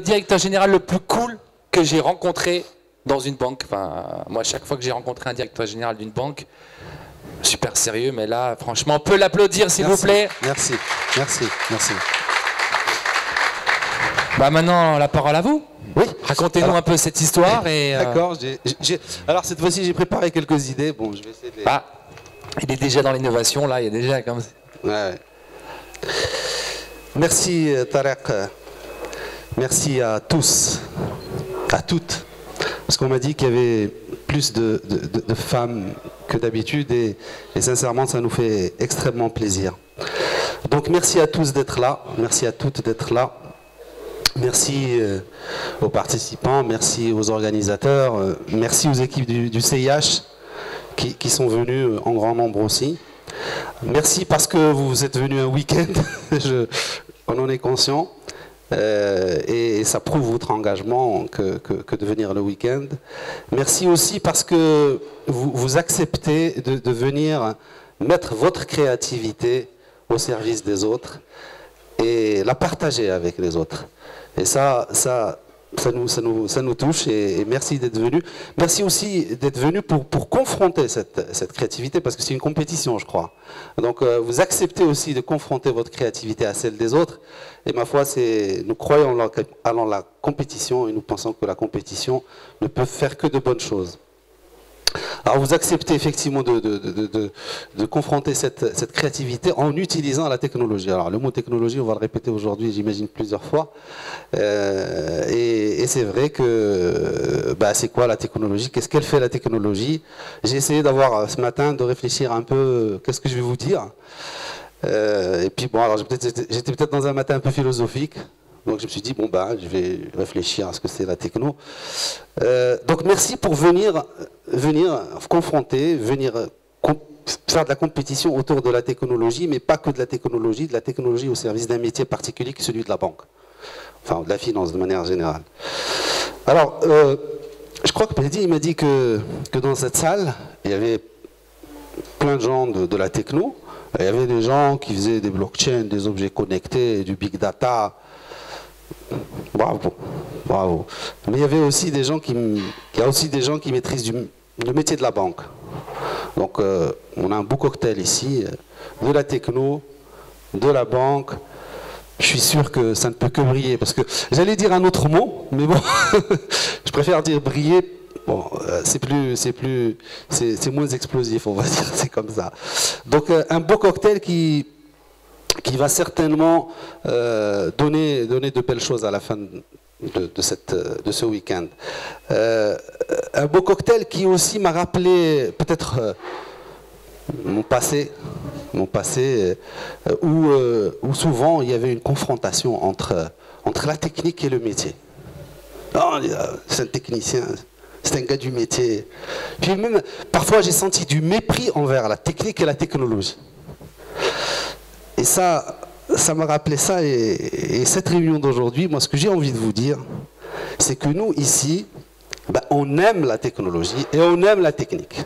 directeur général le plus cool que j'ai rencontré dans une banque. Enfin, moi, chaque fois que j'ai rencontré un directeur général d'une banque, super sérieux, mais là, franchement, on peut l'applaudir, s'il vous plaît. Merci, merci, merci. Bah maintenant, la parole à vous. Oui. Racontez-nous un peu cette histoire. D'accord. Alors cette fois-ci, j'ai préparé quelques idées. Bon, je vais essayer de les... Ah, il est déjà dans l'innovation, là. Il est déjà comme... Ouais. Merci, Tarek. Merci à tous, à toutes. Parce qu'on m'a dit qu'il y avait plus de femmes que d'habitude et sincèrement, ça nous fait extrêmement plaisir. Donc merci à tous d'être là. Merci à toutes d'être là. Merci aux participants, merci aux organisateurs, merci aux équipes du CIH qui sont venues en grand nombre aussi. Merci parce que vous êtes venus un week-end, on en est conscient, et ça prouve votre engagement que de venir le week-end. Merci aussi parce que vous acceptez de venir mettre votre créativité au service des autres et la partager avec les autres. Et ça nous touche et merci d'être venu. Merci aussi d'être venu pour confronter cette créativité parce que c'est une compétition, je crois. Donc vous acceptez aussi de confronter votre créativité à celle des autres. Et ma foi, nous croyons en la compétition et nous pensons que la compétition ne peut faire que de bonnes choses. Alors vous acceptez effectivement de confronter cette créativité en utilisant la technologie. Alors le mot technologie, on va le répéter aujourd'hui, j'imagine plusieurs fois. Et c'est vrai que c'est quoi la technologie? Qu'est-ce qu'elle fait la technologie? J'ai essayé d'avoir ce matin de réfléchir un peu, qu'est-ce que je vais vous dire? Et puis bon, alors j'étais peut-être dans un matin un peu philosophique. Donc je me suis dit, bon je vais réfléchir à ce que c'est la techno. Donc merci pour venir confronter, venir faire de la compétition autour de la technologie, mais pas que de la technologie au service d'un métier particulier qui est celui de la banque. Enfin, de la finance de manière générale. Alors, je crois que Mehdi, il m'a dit que dans cette salle, il y avait plein de gens de la techno. Il y avait des gens qui faisaient des blockchains, des objets connectés, du big data. Bravo, bravo. Mais il y avait aussi des gens il y a aussi des gens qui maîtrisent le métier de la banque. Donc on a un beau cocktail ici, de la techno, de la banque. Je suis sûr que ça ne peut que briller, parce que j'allais dire un autre mot, mais bon, je préfère dire briller. Bon, c'est moins explosif, on va dire, c'est comme ça. Donc un beau cocktail qui va certainement donner de belles choses à la fin de ce week-end. Un beau cocktail qui aussi m'a rappelé peut-être mon passé où souvent il y avait une confrontation entre la technique et le métier. Oh, c'est un technicien, c'est un gars du métier. Puis même, parfois j'ai senti du mépris envers la technique et la technologie. Et ça m'a rappelé ça, et cette réunion d'aujourd'hui, moi ce que j'ai envie de vous dire, c'est que nous ici, on aime la technologie et on aime la technique.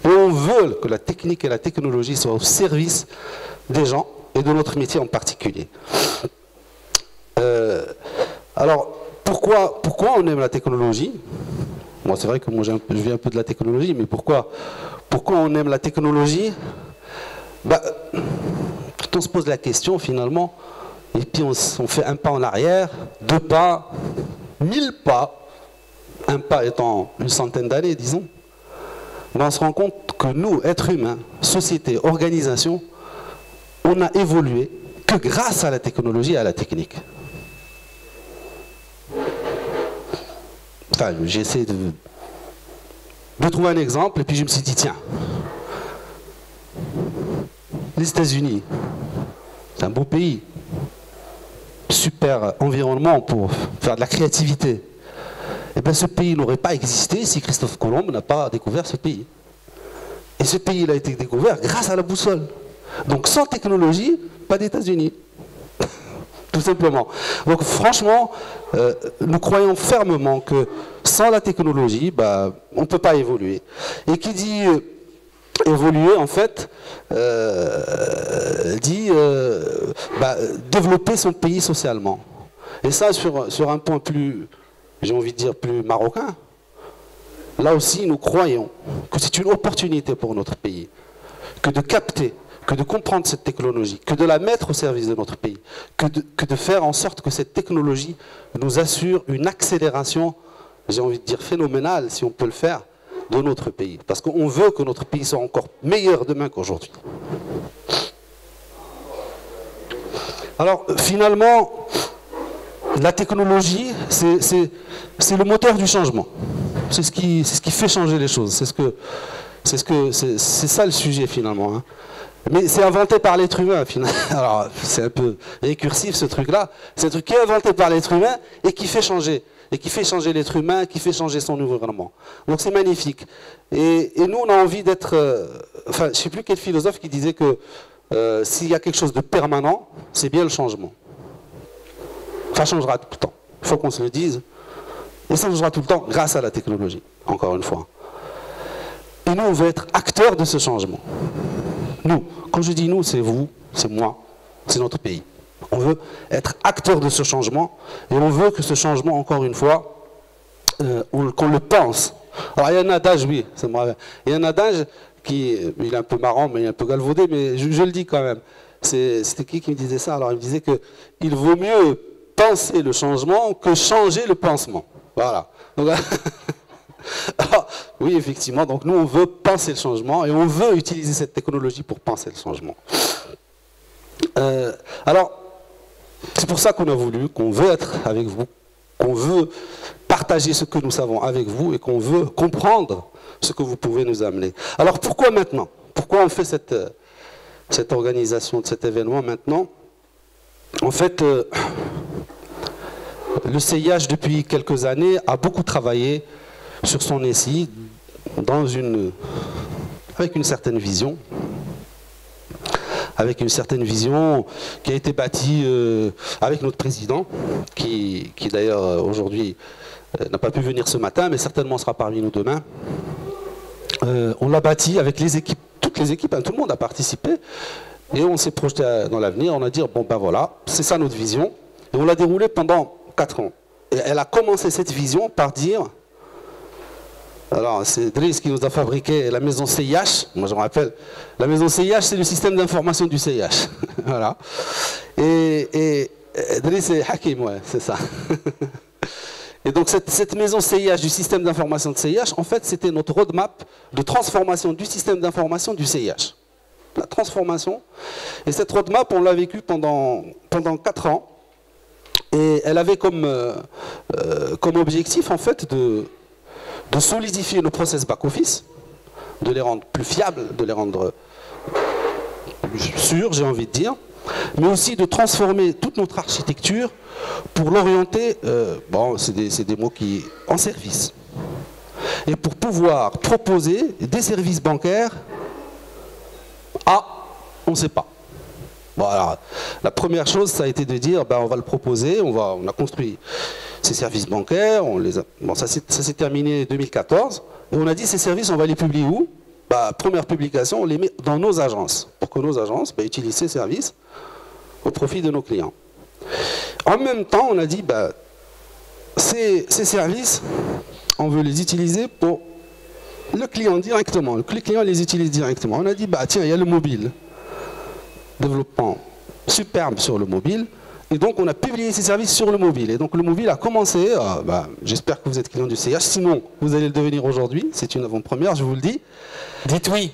Et on veut que la technique et la technologie soient au service des gens et de notre métier en particulier. Alors, pourquoi on aime la technologie? Moi c'est vrai que moi je viens un peu de la technologie, mais pourquoi on aime la technologie? On se pose la question finalement, et puis on fait un pas en arrière, 2 pas, 1000 pas, un pas étant une centaine d'années, disons, on se rend compte que nous, êtres humains, société, organisation, on a évolué que grâce à la technologie et à la technique. Enfin, j'ai essayé de trouver un exemple, et puis je me suis dit, tiens, les États-Unis, c'est un beau pays, super environnement pour faire de la créativité. Et bien ce pays n'aurait pas existé si Christophe Colomb n'a pas découvert ce pays. Et ce pays il a été découvert grâce à la boussole. Donc sans technologie, pas d'États-Unis. Tout simplement. Donc franchement, nous croyons fermement que sans la technologie, on ne peut pas évoluer. Et qui dit évoluer, en fait, dit développer son pays socialement. Et ça, sur un point plus, j'ai envie de dire, plus marocain, là aussi, nous croyons que c'est une opportunité pour notre pays, que de capter, que de comprendre cette technologie, que de la mettre au service de notre pays, que de faire en sorte que cette technologie nous assure une accélération, j'ai envie de dire phénoménale, si on peut le faire, de notre pays. Parce qu'on veut que notre pays soit encore meilleur demain qu'aujourd'hui. Alors, finalement, la technologie, c'est le moteur du changement. C'est ce qui fait changer les choses. C'est ça le sujet, finalement. Hein. Mais c'est inventé par l'être humain, finalement. Alors, c'est un peu récursif, ce truc-là. C'est un truc qui est inventé par l'être humain et qui fait changer. Et qui fait changer l'être humain, qui fait changer son environnement. Donc c'est magnifique. Et nous, on a envie d'être... enfin, je ne sais plus quel philosophe qui disait que s'il y a quelque chose de permanent, c'est bien le changement. Ça changera tout le temps. Il faut qu'on se le dise. Et ça changera tout le temps grâce à la technologie, encore une fois. Et nous, on veut être acteurs de ce changement. Nous, quand je dis nous, c'est vous, c'est moi, c'est notre pays. On veut être acteur de ce changement et on veut que ce changement, encore une fois, qu'on le pense. Alors il y a un adage, oui, c'est vrai. Il y a un adage qui il est un peu marrant, mais il est un peu galvaudé, mais je le dis quand même. C'était qui me disait ça? Alors il me disait qu'il vaut mieux penser le changement que changer le pansement. Voilà. Donc, alors, oui, effectivement, donc nous on veut penser le changement et on veut utiliser cette technologie pour penser le changement. Alors, c'est pour ça qu'on a voulu, qu'on veut être avec vous, qu'on veut partager ce que nous savons avec vous et qu'on veut comprendre ce que vous pouvez nous amener. Alors pourquoi maintenant? Pourquoi on fait cette organisation de cet événement maintenant? En fait, le CIH depuis quelques années a beaucoup travaillé sur son SI avec une certaine vision. Avec une certaine vision qui a été bâtie avec notre président, qui d'ailleurs aujourd'hui n'a pas pu venir ce matin, mais certainement sera parmi nous demain. On l'a bâti avec les équipes, toutes les équipes, hein, tout le monde a participé, et on s'est projeté dans l'avenir, on a dit, bon ben voilà, c'est ça notre vision, et on l'a déroulée pendant 4 ans. Et elle a commencé cette vision par dire... Alors, c'est Driss qui nous a fabriqué la maison CIH. Moi, je me rappelle, la maison CIH, c'est le système d'information du CIH. Voilà. Et Driss et Hakim, ouais, c'est ça. Et donc, cette maison CIH, du système d'information de CIH, en fait, c'était notre roadmap de transformation du système d'information du CIH. La transformation. Et cette roadmap, on l'a vécue pendant 4 ans. Et elle avait comme objectif, en fait, de solidifier nos process back-office, de les rendre plus fiables, de les rendre sûrs, j'ai envie de dire, mais aussi de transformer toute notre architecture pour l'orienter, bon, c'est des mots qui, en service. Et pour pouvoir proposer des services bancaires à, on ne sait pas. Voilà. La première chose, ça a été de dire, ben, on va le proposer, on a construit ces services bancaires, bon, ça s'est terminé en 2014, et on a dit ces services, on va les publier où? Bah, première publication, on les met dans nos agences, pour que nos agences utilisent ces services au profit de nos clients. En même temps, on a dit, bah, ces services, on veut les utiliser pour le client directement, que les clients les utilisent directement. On a dit, bah, tiens, il y a le mobile, développement superbe sur le mobile, et donc on a publié ces services sur le mobile. Et donc le mobile a commencé, j'espère que vous êtes client du CIH, sinon vous allez le devenir aujourd'hui, c'est une avant-première, je vous le dis. Dites oui.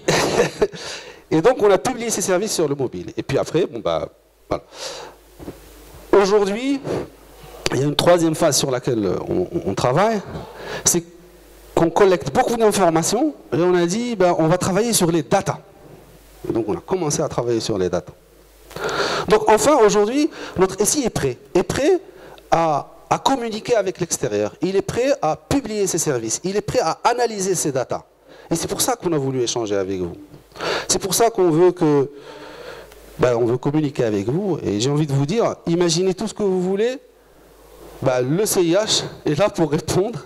Et donc on a publié ces services sur le mobile. Et puis après, bon bah, voilà. Aujourd'hui, il y a une troisième phase sur laquelle on travaille, c'est qu'on collecte beaucoup d'informations, et on a dit, bah, on va travailler sur les data. Et donc on a commencé à travailler sur les data. Donc enfin, aujourd'hui, notre SI est prêt à communiquer avec l'extérieur. Il est prêt à publier ses services. Il est prêt à analyser ses datas. Et c'est pour ça qu'on a voulu échanger avec vous. C'est pour ça qu'on veut on veut communiquer avec vous. Et j'ai envie de vous dire, imaginez tout ce que vous voulez. Le CIH est là pour répondre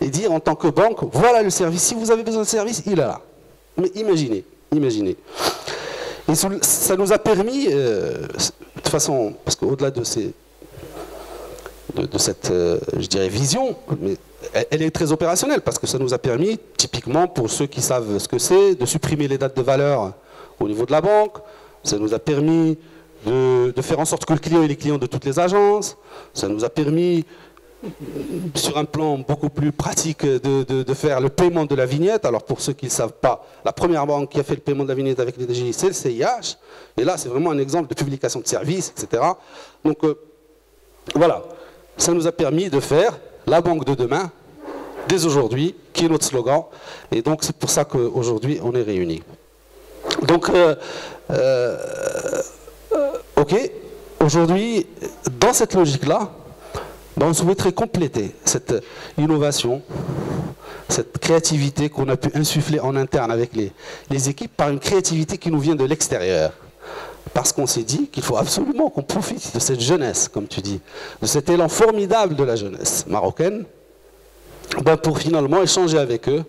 et dire en tant que banque, voilà le service. Si vous avez besoin de service, il est là. Mais imaginez. Et ça nous a permis, de toute façon, parce qu'au-delà de ces de cette, je dirais, vision, mais elle est très opérationnelle parce que ça nous a permis, typiquement pour ceux qui savent ce que c'est, de supprimer les dates de valeur au niveau de la banque. Ça nous a permis de faire en sorte que le client est les clients de toutes les agences. Ça nous a permis, sur un plan beaucoup plus pratique, de faire le paiement de la vignette. Alors pour ceux qui ne savent pas, la première banque qui a fait le paiement de la vignette avec les DGI, c'est le CIH. Et là, c'est vraiment un exemple de publication de services, etc. Donc voilà, ça nous a permis de faire la banque de demain, dès aujourd'hui, qui est notre slogan. Et donc c'est pour ça qu'aujourd'hui, on est réunis. Donc, ok, aujourd'hui, dans cette logique-là, on souhaiterait compléter cette innovation, cette créativité qu'on a pu insuffler en interne avec les équipes par une créativité qui nous vient de l'extérieur. Parce qu'on s'est dit qu'il faut absolument qu'on profite de cette jeunesse, comme tu dis, de cet élan formidable de la jeunesse marocaine, pour finalement échanger avec eux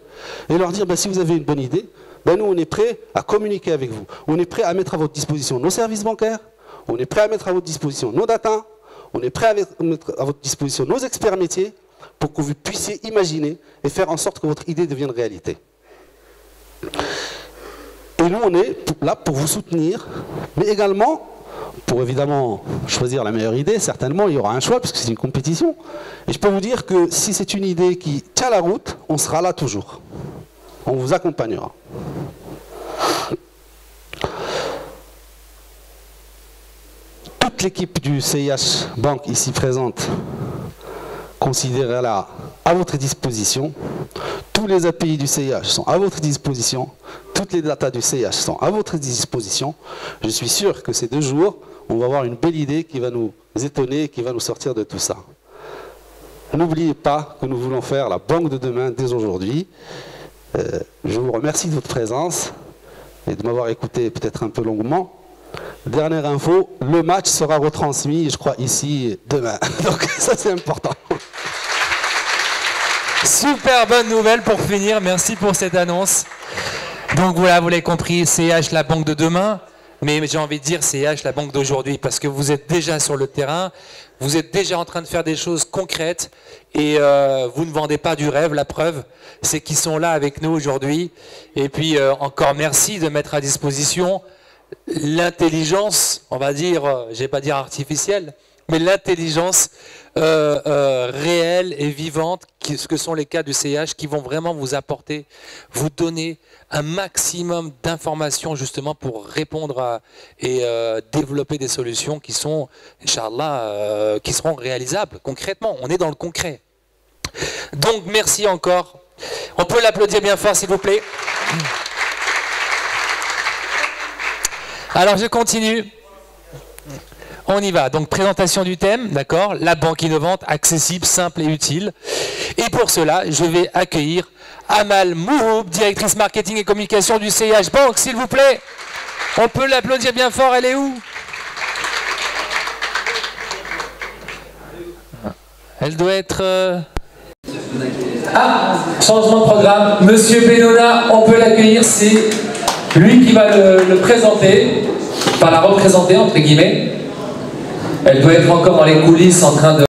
et leur dire, si vous avez une bonne idée, nous on est prêts à communiquer avec vous. On est prêts à mettre à votre disposition nos services bancaires, on est prêts à mettre à votre disposition nos data, on est prêt à mettre à votre disposition nos experts métiers pour que vous puissiez imaginer et faire en sorte que votre idée devienne réalité. Et nous, on est là pour vous soutenir, mais également pour évidemment choisir la meilleure idée. Certainement, il y aura un choix, parce que c'est une compétition. Et je peux vous dire que si c'est une idée qui tient la route, on sera là toujours. On vous accompagnera. Toute l'équipe du CIH Banque ici présente considérez-la à votre disposition. Tous les API du CIH sont à votre disposition. Toutes les datas du CIH sont à votre disposition. Je suis sûr que ces 2 jours, on va avoir une belle idée qui va nous étonner et qui va nous sortir de tout ça. N'oubliez pas que nous voulons faire la banque de demain dès aujourd'hui. Je vous remercie de votre présence et de m'avoir écouté peut-être un peu longuement. Dernière info, le match sera retransmis, je crois, ici demain. Donc ça, c'est important. Super bonne nouvelle pour finir, merci pour cette annonce. Donc voilà, vous l'avez compris, CH la banque de demain, mais j'ai envie de dire CH la banque d'aujourd'hui, parce que vous êtes déjà sur le terrain, vous êtes déjà en train de faire des choses concrètes, et vous ne vendez pas du rêve, la preuve, c'est qu'ils sont là avec nous aujourd'hui. Et puis encore merci de mettre à disposition l'intelligence, on va dire, je vais pas dire artificielle, mais l'intelligence réelle et vivante, ce que sont les cas du CIH, qui vont vraiment vous apporter, vous donner un maximum d'informations justement pour répondre et développer des solutions qui sont, Inch'Allah, qui seront réalisables concrètement. On est dans le concret. Donc merci encore. On peut l'applaudir bien fort s'il vous plaît. Alors je continue. On y va. Donc présentation du thème, d'accord. La banque innovante, accessible, simple et utile. Et pour cela, je vais accueillir Amal Mouhoub, directrice marketing et communication du CIH Banque, s'il vous plaît. On peut l'applaudir bien fort, elle est où? Elle doit être... Ah, changement de programme. Monsieur Benona, on peut l'accueillir, c'est lui qui va le présenter, enfin la représenter entre guillemets. Elle doit être encore dans les coulisses en train de...